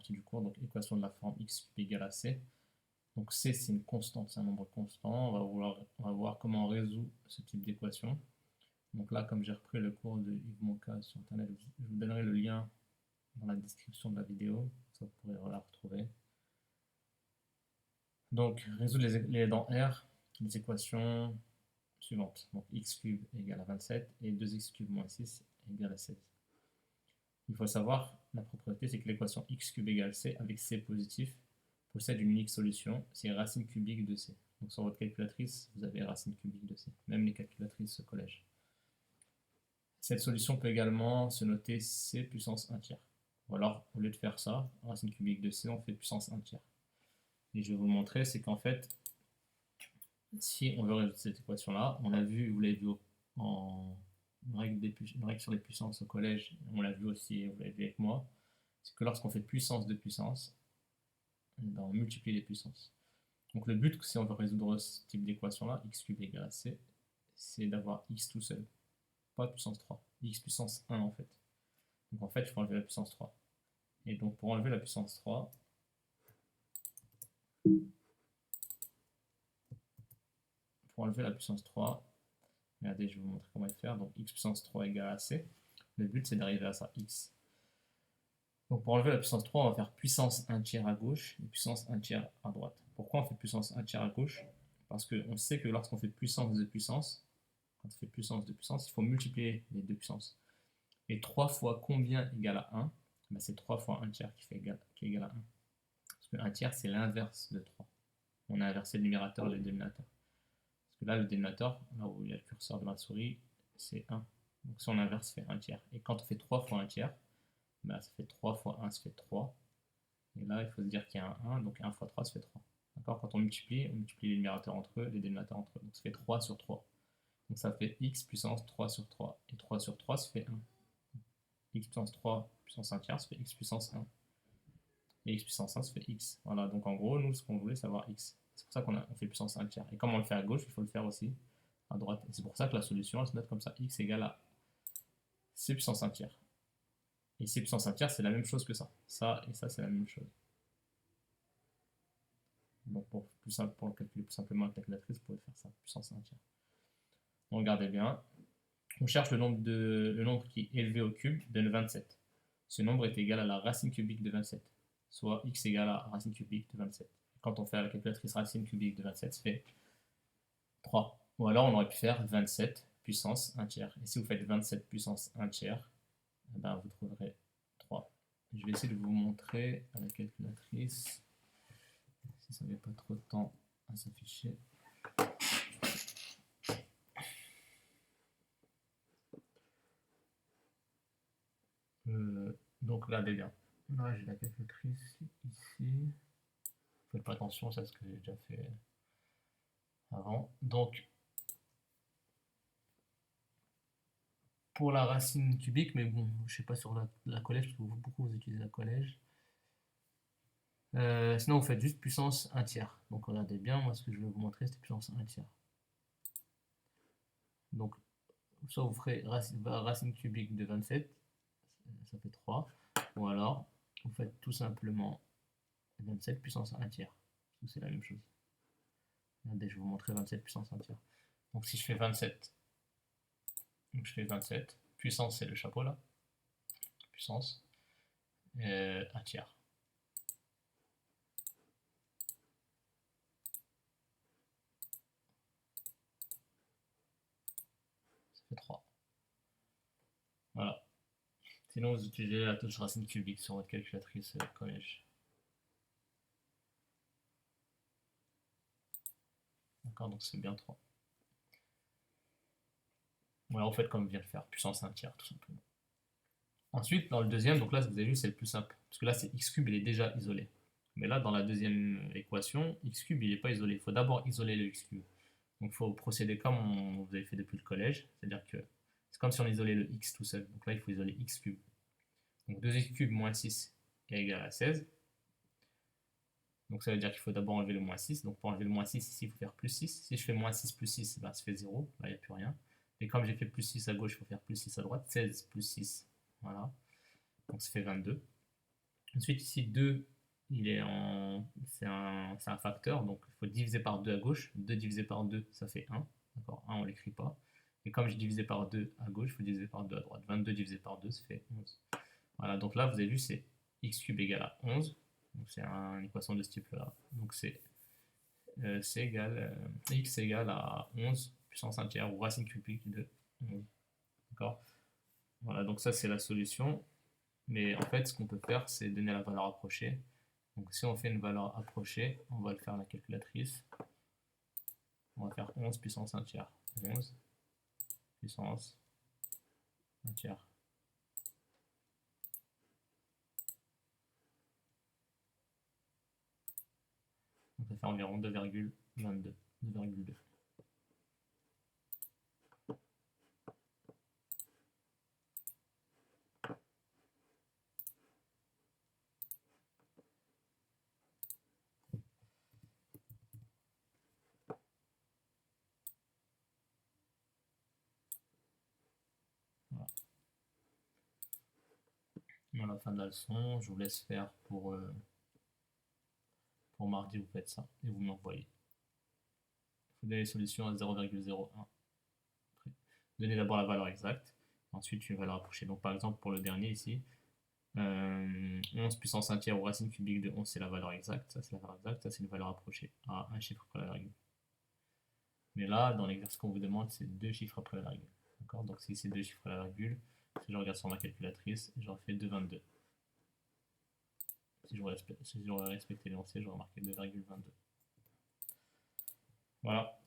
partie du cours, donc équation de la forme x cube égale à c. Donc c, c'est une constante, c'est un nombre constant. On va voir comment on résout ce type d'équation. Donc là, comme j'ai repris le cours de Yves Monca sur Internet, je vous donnerai le lien dans la description de la vidéo, ça vous pourrez la retrouver. Donc, résoudre les dans R, les équations suivantes. Donc, x cube égale à 27 et 2x cube moins 6 égale à 16. Il faut savoir, la propriété, c'est que l'équation x cube égale c avec c positif possède une unique solution, c'est racine cubique de c. Donc, sur votre calculatrice, vous avez racine cubique de c, même les calculatrices collège. Cette solution peut également se noter c puissance 1 tiers. Ou alors, au lieu de faire ça, racine cubique de c, on fait puissance 1 tiers. Et je vais vous le montrer, c'est qu'en fait, si on veut résoudre cette équation-là, on l'a vu, vous l'avez vu en règle sur les puissances au collège, on l'a vu aussi, vous l'avez vu avec moi, c'est que lorsqu'on fait puissance de puissance, on multiplie les puissances. Donc le but, si on veut résoudre ce type d'équation-là, x cube égale à c, c'est d'avoir x tout seul, pas puissance 3, x puissance 1 en fait. Donc en fait, il faut enlever la puissance 3. Et donc pour enlever la puissance 3, regardez, je vais vous montrer comment le faire. Donc x puissance 3 égale à c. Le but, c'est d'arriver à ça, x. Donc pour enlever la puissance 3, on va faire puissance 1 tiers à gauche et puissance 1 tiers à droite. Pourquoi on fait puissance 1 tiers à gauche? Parce qu'on sait que lorsqu'on fait puissance de puissance, quand on fait puissance de puissance, il faut multiplier les deux puissances. Et 3 fois combien égale à 1? Ben, c'est 3 fois 1 tiers qui est égal à 1. Parce que 1 tiers, c'est l'inverse de 3. On a inversé le numérateur et le dénominateur. Parce que là, le dénominateur, là où il y a le curseur de ma souris, c'est 1. Donc si on inverse, ça fait 1 tiers. Et quand on fait 3 fois 1 tiers, ben, ça fait 3 fois 1, ça fait 3. Et là, il faut se dire qu'il y a un 1, donc 1 fois 3, ça fait 3. D'accord? Quand on multiplie les numérateurs entre eux, les dénominateurs entre eux. Donc ça fait 3 sur 3. Donc ça fait x puissance 3 sur 3. Et 3 sur 3, ça fait 1. X puissance 3 puissance 1 tiers, ça fait x puissance 1. Et x puissance 1, ça fait x. Voilà, donc en gros, nous, ce qu'on voulait, c'est avoir x. C'est pour ça qu'on fait puissance 1 tiers. Et comme on le fait à gauche, il faut le faire aussi à droite. Et c'est pour ça que la solution, elle se note comme ça. X égale à c puissance 1 tiers. Et c puissance 1 tiers, c'est la même chose que ça. Ça et ça, c'est la même chose. Donc pour le calculer plus simplement avec la calculatrice, vous pouvez faire ça, puissance 1 tiers. Donc regardez bien. On cherche le nombre qui est élevé au cube de 27. Ce nombre est égal à la racine cubique de 27, soit x égale à racine cubique de 27. Quand on fait à la calculatrice racine cubique de 27, ça fait 3. Ou alors on aurait pu faire 27 puissance 1 tiers. Et si vous faites 27 puissance 1 tiers, eh ben vous trouverez 3. Je vais essayer de vous montrer à la calculatrice, si ça met pas trop de temps à s'afficher. Donc là, bien. Là, j'ai la calculatrice ici. Faites pas attention, c'est ce que j'ai déjà fait avant. Donc, pour la racine cubique, mais bon, je sais pas sur la collège, parce que beaucoup vous utilisez la collège. Sinon, vous faites juste puissance 1 tiers. Donc, regardez bien, moi, ce que je vais vous montrer, c'est puissance 1 tiers. Donc, soit vous ferez racine cubique de 27, ça fait 3. Ou alors, vous faites tout simplement 27 puissance 1 tiers. C'est la même chose. Regardez, je vais vous montrer 27 puissance 1 tiers. Donc, si je fais 27, donc je fais 27, puissance, c'est le chapeau là. Puissance, 1 tiers. Ça fait 3. Voilà. Sinon, vous utilisez la touche racine cubique sur votre calculatrice collège. D'accord, donc c'est bien 3. Voilà, en fait, comme vient de le faire, puissance 1 tiers, tout simplement. Ensuite, dans le deuxième, donc là, vous avez vu, c'est le plus simple. Parce que là, c'est x cube, il est déjà isolé. Mais là, dans la deuxième équation, x cube, il n'est pas isolé. Il faut d'abord isoler le x cube. Donc, il faut procéder comme vous avez fait depuis le collège. C'est-à-dire que c'est comme si on isolait le x tout seul. Donc là, il faut isoler x cube. Donc 2x cube moins 6 est égal à 16. Donc ça veut dire qu'il faut d'abord enlever le moins 6. Donc pour enlever le moins 6, ici, il faut faire plus 6. Si je fais moins 6 plus 6, ben, ça fait 0. Là, il n'y a plus rien. Et comme j'ai fait plus 6 à gauche, il faut faire plus 6 à droite. 16 plus 6. Voilà. Donc ça fait 22. Ensuite, ici, 2, c'est un facteur, donc il faut diviser par 2 à gauche. 2 divisé par 2, ça fait 1. D'accord, 1, on ne l'écrit pas. Et comme j'ai divisé par 2 à gauche, il faut diviser par 2 à droite. 22 divisé par 2, ça fait 11. Voilà, donc là, vous avez vu, c'est x cube égale à 11. Donc c'est une équation de ce type-là. Donc x égale à 11 puissance 1 tiers ou racine cubique de 11. D'accord. Voilà, donc ça, c'est la solution. Mais en fait, ce qu'on peut faire, c'est donner la valeur approchée. Donc si on fait une valeur approchée, on va le faire à la calculatrice. On va faire 11 puissance 1 tiers. 11 puissance 1 tiers. Donc ça fait environ 2,22. 2,2. Voilà. À la fin de la leçon, je vous laisse faire pour mardi, vous faites ça et vous m'envoyez. Vous donnez les solutions à 0,01. Donnez d'abord la valeur exacte, ensuite une valeur approchée. Donc par exemple pour le dernier ici, 11 puissance 1 tiers ou racine cubique de 11 c'est la valeur exacte, ça c'est la valeur exacte, ça c'est une valeur approchée à un chiffre après la virgule. Mais là, dans l'exercice qu'on vous demande, c'est 2 chiffres après la virgule. D'accord. Donc si c'est 2 chiffres après la virgule, si je regarde sur ma calculatrice, j'aurais fait 2,22. Si j'aurais respecté l'énoncé, j'aurais marqué 2,22. Voilà.